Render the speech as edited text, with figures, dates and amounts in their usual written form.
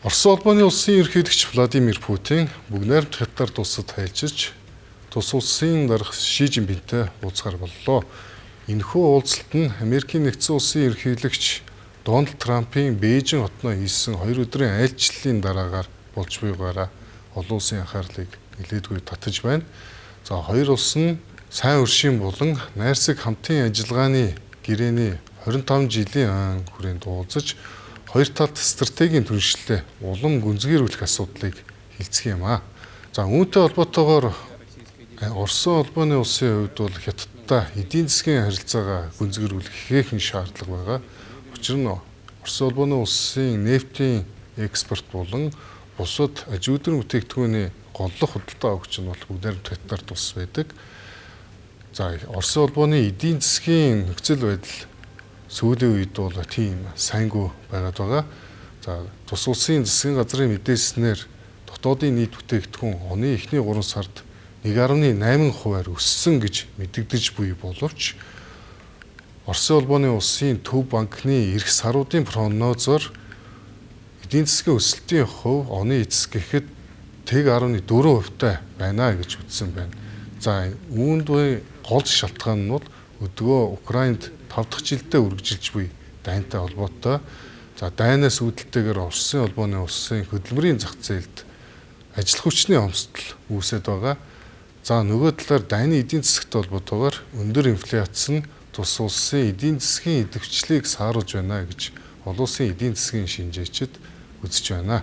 Орос улбаны улсын ерөнхийлөгч Владимир Путин бүгд найрамд хятад улсад хайлжиж тус улсын дарга Ши Жинпинтэй уулзахаар боллоо. Энэхүү уулзалт нь Америкийн нэгдсэн улсын ерөнхийлөгч Дональд Трампын Бээжин хотноо хийсэн 2 өдрийн айлчлалын дараагаар болж буйгаараа олон улсын анхаарлыг нэлээдгүй татаж байна. За хоёр улс нь сайн өршийн болон найрсаг хамтын ажиллагааны гэрээний 25 жилийн хүрээнд уулзаж хоёр талд стратегийн түншлэлээ улам гүнзгийрүүлэх асуудлыг хилцэх юм аа. За үүнтэй холбоотойгоор Орос улбаны улсын хувьд бол Хятадтай эдийн засгийн харилцаагаа гүнзгийрүүлэх ихээхэн шаардлага байгаа. Учир нь Орос улбаны улсын нефтийн экспорт болон бусад аж үйлдвэрийн бүтээгдэхүүний голлох худалдаа өгч нь бол бүгд найрамд Хятадаар тус байдаг. За Орос улбаны эдийн засгийн нөхцөл байдал сүүлийн үед бол тийм сайнгүй байгаад байгаа. За тус улсын засгийн газрын мэдээлснээр дотоодын нийт бүтээгдэхүүн оны эхний 3 сард 1.8%-аар өссөн гэж мэдэгдэж буй боловч Орос улбаны улсын төв банкны эх саруудын прогнозоор эдийн засгийн өсөлтийн хувь оны эцэс гэхэд 1.4%-тай байна гэж үзсэн байна. За үүнд гол шалтгаан нь бол өдгөө Украинд 5 дахь жилдээ үргэлжилж буй дайнтай холбоотой. За дайнаас үүдэлтэйгээр Оросын улбаны улсын хөдөлмөрийн зах зээлд ажил хүчний хомсдол үүсэж байгаа. За нөгөө талаар дайны эдийн засагтай холбоотойгоор өндөр инфляц нь тус улсын эдийн засгийн идэвхжлийг сааруулж байна гэж олон улсын эдийн засгийн шинжээчид үзэж байна.